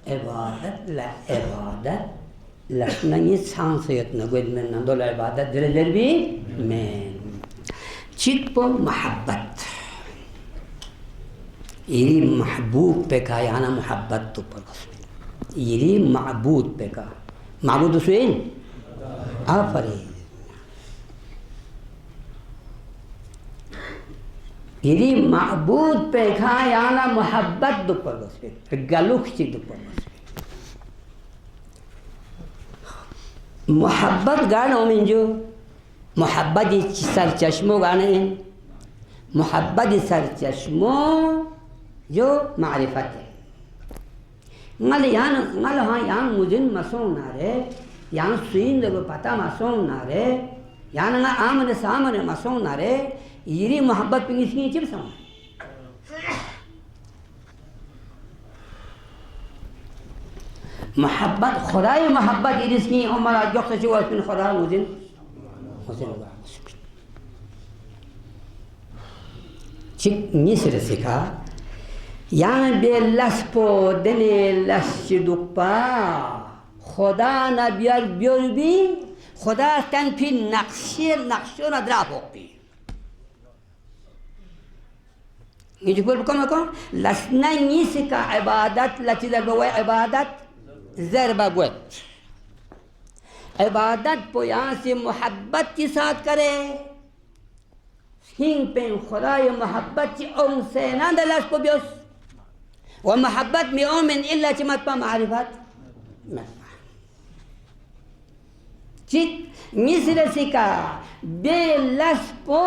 عبادت لا عبادت لسنني سانسيتنا قد من ندول عبادت درجربي من چيتبو محبت يري محبوب بكا يعني محبت تو پرس يري معبود بكا معبود سوين آفرين يري معبود بكا يعني محبت دو پرس گلوخ چي دو پرس محبت گانا منجو محبت سر چشمو گانا این محبت سر چشمو جو معرفت ہے ngale ha yang mujin masong nare yang suin de pata masong nare yang nga amane samane masong nare yiri mohabbat pingis ni chip sam mohabbat khudai mohabbat iris ni umar ajok se wa pin khudai mujin chik ni sire sikha yang belas po dene las chidukpa khoda na biar biorbi khoda tan pin naqshona drapopi يجي يقول بكم لكم لسنا نيسك عبادات التي ذربوا عبادات ذربا قوت عبادت بيان سے محبت کے ساتھ کرے ہنگ پین خدای محبت چی اون سے ناندلاس کو بیوس ومحبت می اومن الا چمت پا معرفت چیت مثل سکا بے لس پو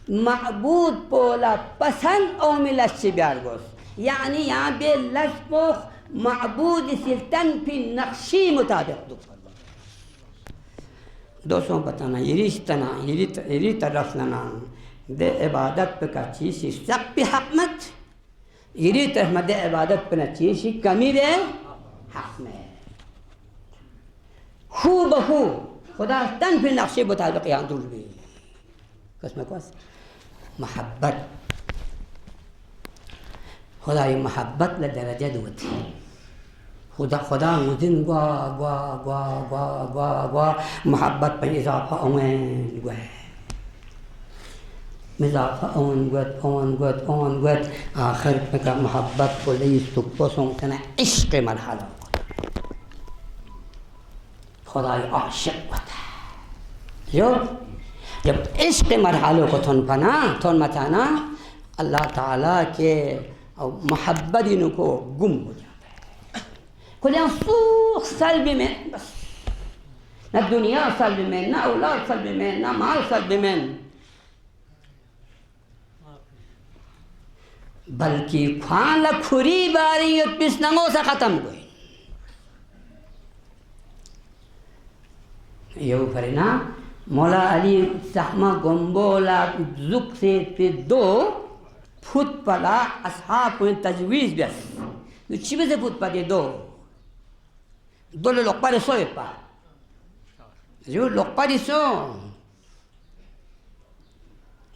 معبود پولا پسند اوملس چی بیار گوس یعنی یہاں بے لس پو معبود سلطن پی نقشی مطابق دو دوستوں بتانا یری طرف لنا دے عبادت پہ کا چیزی سق پی حق مت یری طرف میں دے عبادت پہ نا چیزی کمی دے حق میں خو بخو خدا تن پی نقشی مطابق یہاں دول بھی قسم کوس محبت خدای محبت لدرجه دوت خدا مدن گوا محبت پر اضافه اون مضافه اون گوت آخر کا محبت کو لیس تو پسوں کنا عشق مرحلہ خدای عاشق ہوتا جو جب عشق مرحلوں کو تھن متانا اللہ تعالیٰ کے محبت ان کو گم ہو جاتا ہے کل سوخ سلب میں بس نہ دنیا سلب میں نہ اولاد سلب میں نہ مال سلب میں بلکہ کھان لکھوری باری پس نمو سے ختم ہوئی یہ فرنا مولا علی سحمہ گمبولا زک سے دو فوت پلا اصحاب تجویز بیس چی بزے فوت پا دے دو لوگ پا دے سوئے پا جو لوگ پا دے سو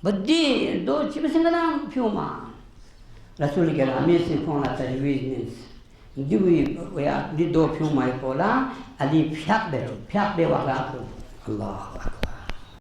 بدی دو چی بزے گا نام پیوما رسول کے رامی سے کھونا تجویز نیس دی دو پیوما پولا علی پھیاک دے وقت اللہ